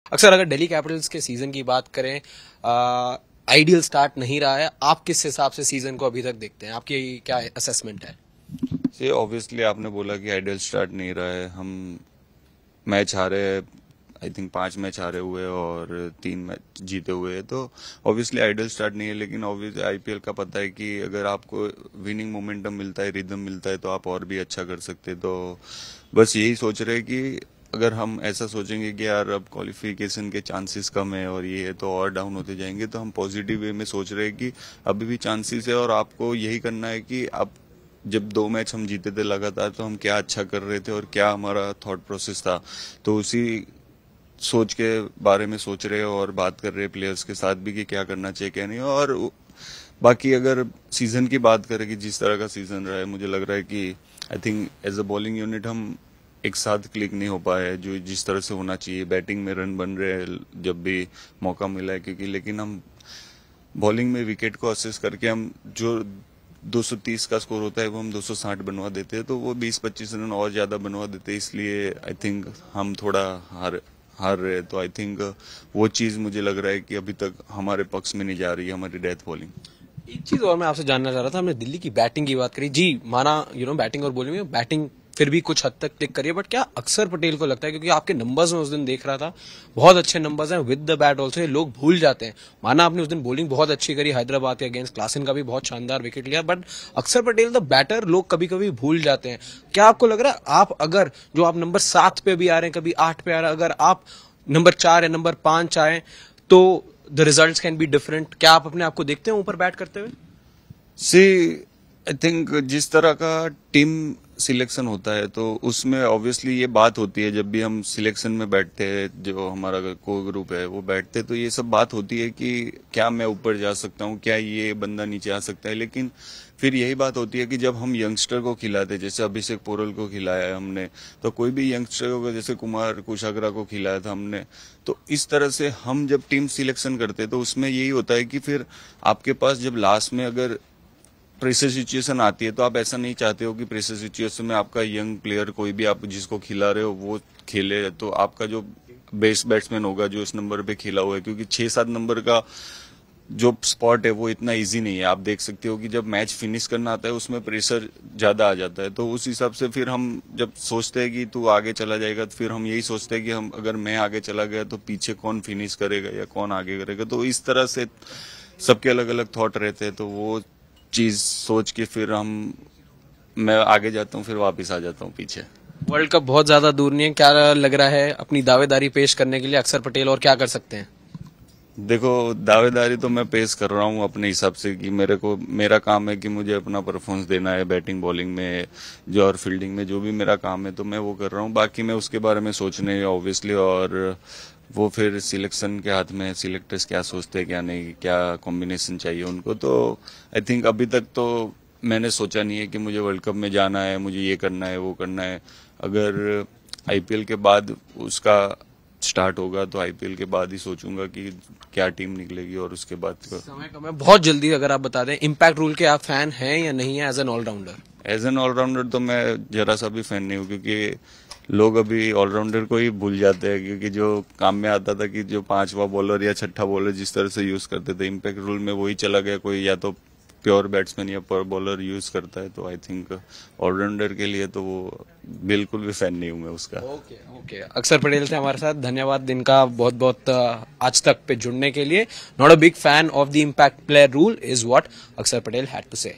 अक्सर अगर दिल्ली कैपिटल्स के सीजन की बात करें, आइडियल स्टार्ट नहीं रहा है। आप किस हिसाब से सीजन को अभी तक देखते हैं? आपकी क्या असेसमेंट है? ये ऑब्वियसली आपने बोला कि आइडियल स्टार्ट नहीं रहा है। हम मैच हारे, आई थिंक 5 मैच हारे हुए और 3 मैच जीते हुए हैं, तो ऑब्वियसली आइडियल स्टार्ट नहीं है। लेकिन ऑब्वियसली आईपीएल का पता है कि अगर आपको विनिंग मोमेंटम मिलता है, रिदम मिलता है, तो आप और भी अच्छा कर सकते हैं। तो बस यही सोच रहे हैं कि अगर हम ऐसा सोचेंगे कि यार अब क्वालिफिकेशन के चांसेस कम है और ये है तो और डाउन होते जाएंगे, तो हम पॉजिटिव वे में सोच रहे हैं कि अभी भी चांसेस है और आपको यही करना है कि आप जब 2 मैच हम जीते थे लगातार, तो हम क्या अच्छा कर रहे थे और क्या हमारा थॉट प्रोसेस था, तो उसी सोच के बारे में सोच रहे हैं और बात कर रहे हैं प्लेयर्स के साथ भी कि क्या करना चाहिए क्या नहीं। और बाकी अगर सीजन की बात करें कि जिस तरह का सीजन रहा है, मुझे लग रहा है कि I think as a bowling unit हम एक साथ क्लिक नहीं हो पाए है जो जिस तरह से होना चाहिए। बैटिंग में रन बन रहे हैं जब भी मौका मिला है, क्योंकि लेकिन हम बॉलिंग में विकेट को असेस करके हम जो 230 का स्कोर होता है वो हम 260 बनवा देते हैं, तो वो 20-25 रन और ज्यादा बनवा देते हैं। इसलिए आई थिंक हम थोड़ा हार रहे हैं। तो आई थिंक वो चीज मुझे लग रहा है कि अभी तक हमारे पक्ष में नहीं जा रही है, हमारी डेथ बॉलिंग। एक चीज और मैं आपसे जानना चाह रहा था। हमने दिल्ली की बैटिंग की बात करी जी, माना बैटिंग और बॉलिंग में बैटिंग फिर भी कुछ हद तक क्लिक करिए, बट क्या अक्षर पटेल को लगता है, क्योंकि आपके नंबर्स में उस दिन देख रहा था बहुत अच्छे नंबर्स हैं विद द बैट ऑल्सो, ये लोग भूल जाते हैं। माना आपने उस दिन बॉलिंग बहुत अच्छी करी हैदराबाद के अगेंस्ट, क्लासन का भी बहुत शानदार विकेट लिया, बट अक्षर पटेल द बैटर लोग कभी कभी भूल जाते हैं। क्या आपको लग रहा है आप अगर जो आप नंबर 7 पे भी आ रहे हैं, कभी 8 पे आ रहे हैं, अगर आप नंबर 4 या नंबर 5 आए तो the results can be different? क्या आप अपने आप को देखते हैं ऊपर बैट करते हुए? सी आई थिंक जिस तरह का टीम सिलेक्शन होता है, तो उसमें ऑब्वियसली ये बात होती है जब भी हम सिलेक्शन में बैठते हैं, जो हमारा को ग्रुप है वो बैठते हैं, तो ये सब बात होती है कि क्या मैं ऊपर जा सकता हूँ, क्या ये बंदा नीचे आ सकता है। लेकिन फिर यही बात होती है कि जब हम यंगस्टर को खिलाते, जैसे अभिषेक पोरल को खिलाया है हमने, तो कोई भी यंगस्टर को जैसे कुमार कुशाग्रा को खिलाया था हमने, तो इस तरह से हम जब टीम सिलेक्शन करते हैं तो उसमें यही होता है कि फिर आपके पास जब लास्ट में अगर प्रेशर सिचुएशन आती है, तो आप ऐसा नहीं चाहते हो कि प्रेशर सिचुएशन में आपका यंग प्लेयर कोई भी आप जिसको खिला रहे हो वो खेले, तो आपका जो बेस्ट बैट्समैन होगा जो इस नंबर पे खेला हुआ है, क्योंकि 6-7 नंबर का जो स्पॉट है वो इतना इजी नहीं है। आप देख सकते हो कि जब मैच फिनिश करना आता है उसमें प्रेशर ज्यादा आ जाता है, तो उस हिसाब से फिर हम जब सोचते हैं कि तू आगे चला जाएगा, तो फिर हम यही सोचते हैं कि हम अगर मैं आगे चला गया तो पीछे कौन फिनिश करेगा या कौन आगे करेगा। तो इस तरह से सबके अलग अलग थॉट रहते हैं, तो वो चीज सोच के फिर मैं आगे जाता हूँ, फिर वापस आ जाता हूँ पीछे। वर्ल्ड कप बहुत ज्यादा दूर नहीं है, क्या लग रहा है अपनी दावेदारी पेश करने के लिए अक्षर पटेल और क्या कर सकते हैं? देखो, दावेदारी तो मैं पेश कर रहा हूँ अपने हिसाब से कि मेरा काम है कि मुझे अपना परफॉर्मेंस देना है बैटिंग बॉलिंग में जो और फील्डिंग में जो भी मेरा काम है, तो मैं वो कर रहा हूँ। बाकी मैं उसके बारे में सोचने ऑब्वियसली, और वो फिर सिलेक्शन के हाथ में है, सिलेक्टर्स क्या सोचते हैं क्या नहीं, क्या कॉम्बिनेशन चाहिए उनको। तो आई थिंक अभी तक तो मैंने सोचा नहीं है कि मुझे वर्ल्ड कप में जाना है, मुझे ये करना है वो करना है। अगर आईपीएल के बाद उसका स्टार्ट होगा तो आईपीएल के बाद ही सोचूंगा कि क्या टीम निकलेगी, और उसके बाद समय कम है, बहुत जल्दी अगर आप बता दें, इम्पैक्ट रूल के आप फैन हैं या नहीं है as an all-rounder? As an all-rounder तो मैं जरा सा भी फैन नहीं हूँ, क्योंकि लोग अभी ऑलराउंडर को ही भूल जाते हैं। क्योंकि जो काम में आता था कि जो 5वां बॉलर या 6ठा बॉलर जिस तरह से यूज करते थे, इम्पैक्ट रूल में वही चला गया। कोई या तो प्योर बैट्समैन या पर बॉलर यूज करता है, तो आई थिंक ऑलराउंडर के लिए तो वो बिल्कुल भी फैन नहीं हूं मैं उसका। ओके ओके, अक्षर पटेल थे हमारे साथ, धन्यवाद इनका बहुत बहुत आज तक पे जुड़ने के लिए। Not a big fan of the impact player rule is what अक्षर पटेल हैड टू से।